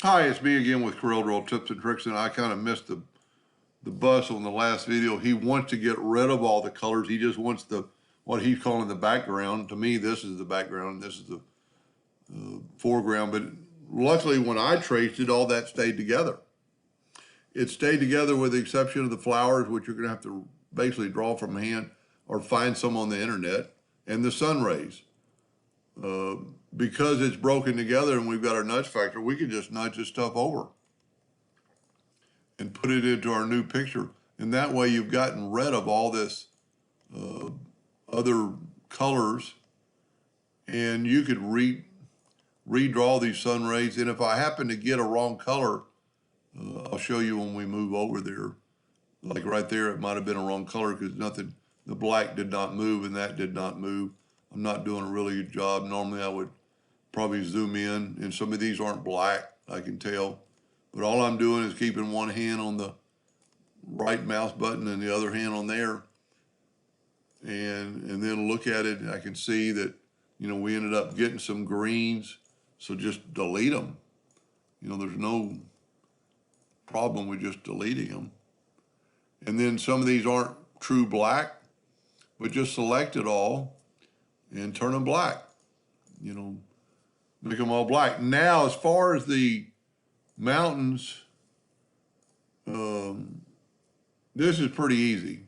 Hi, it's me again with Corel Draw Tips and Tricks, and I kind of missed the bus on the last video. He wants to get rid of all the colors. He just wants what he's calling the background. To me, this is the background, and this is the foreground. But luckily, when I traced it, all that stayed together. It stayed together with the exception of the flowers, which you're going to have to basically draw from hand or find some on the internet, and the sun rays. Because it's broken together and we've got our nudge factor, we can just nudge this stuff over and put it into our new picture. And that way you've gotten rid of all this other colors, and you could redraw these sun rays. And if I happen to get a wrong color, I'll show you when we move over there. Like right there, it might have been a wrong color because the black did not move and that did not move. I'm not doing a really good job. Normally I would probably zoom in, and some of these aren't black, I can tell. But all I'm doing is keeping one hand on the right mouse button and the other hand on there. And then look at it, and I can see that, we ended up getting some greens, so just delete them. There's no problem with just deleting them. And then some of these aren't true black, but just select it all and turn them black. Make them all black. Now, as far as the mountains, this is pretty easy.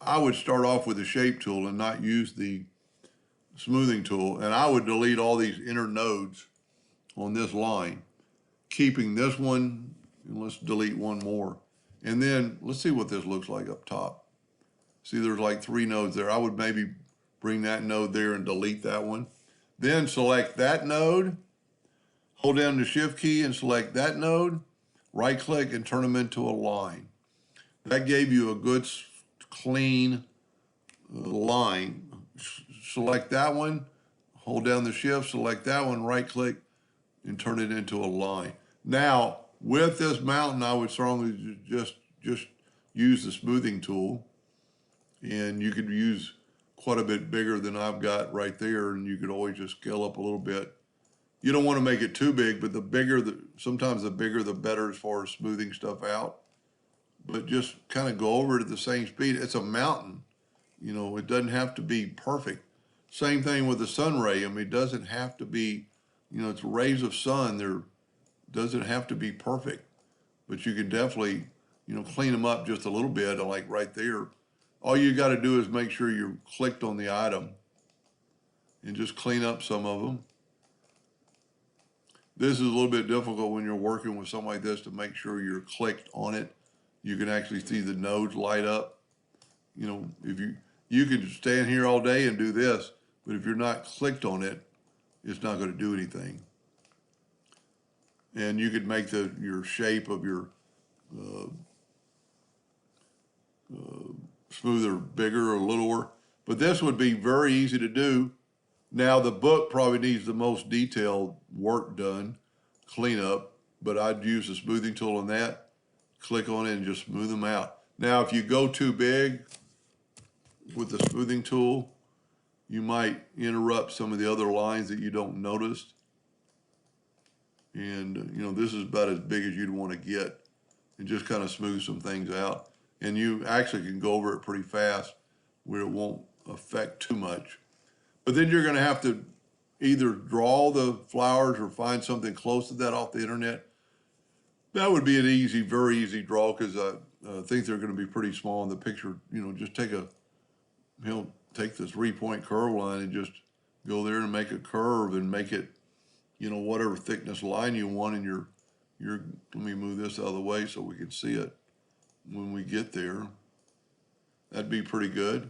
I would start off with the shape tool and not use the smoothing tool, and I would delete all these inner nodes on this line, keeping this one, and let's delete one more. And then let's see what this looks like up top. See, there's like 3 nodes there. I would maybe bring that node there and delete that one. Then select that node, hold down the shift key and select that node, right click and turn them into a line. That gave you a good clean line. Select that one, hold down the shift, select that one, right click and turn it into a line. Now, with this mountain, I would strongly just use the smoothing tool, and you could use quite a bit bigger than I've got right there, and you could always just scale up a little bit. You don't want to make it too big, but sometimes the bigger the better as far as smoothing stuff out. But just kind of go over it at the same speed. It's a mountain, it doesn't have to be perfect. Same thing with the sun ray. It doesn't have to be, it's rays of sun. There doesn't have to be perfect, but you can definitely, clean them up just a little bit, like right there. All you got to do is make sure you're clicked on the item and just clean up some of them. This is a little bit difficult when you're working with something like this to make sure you're clicked on it. You can actually see the nodes light up. If you can stand here all day and do this, but if you're not clicked on it, it's not going to do anything. And you could make your shape of your smoother, bigger, or littler. But this would be very easy to do. Now, the book probably needs the most detailed work done, cleanup, but I'd use the smoothing tool on that, click on it, and just smooth them out. Now, if you go too big with the smoothing tool, you might interrupt some of the other lines that you don't notice. And, this is about as big as you'd want to get, and just kind of smooth some things out. And you actually can go over it pretty fast where it won't affect too much. But then you're going to have to either draw the flowers or find something close to that off the internet. That would be an easy, very easy draw, because I think they're going to be pretty small in the picture. Just take take this 3-point curve line and just go there and make a curve and make it, whatever thickness line you want. And let me move this out of the way so we can see it when we get there. That'd be pretty good.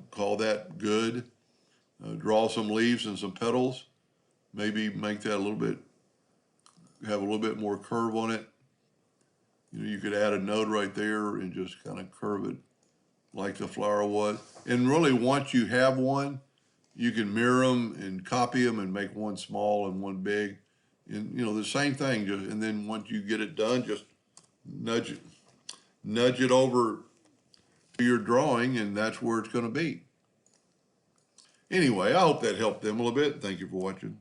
Call that good. Draw some leaves and some petals. Maybe make that have a little bit more curve on it. You could add a node right there and just kind of curve it like the flower was. And really, once you have one, you can mirror them and copy them and make one small and one big. And, the same thing. And then once you get it done, just nudge it over to your drawing, and that's where it's going to be. Anyway, I hope that helped them a little bit. Thank you for watching.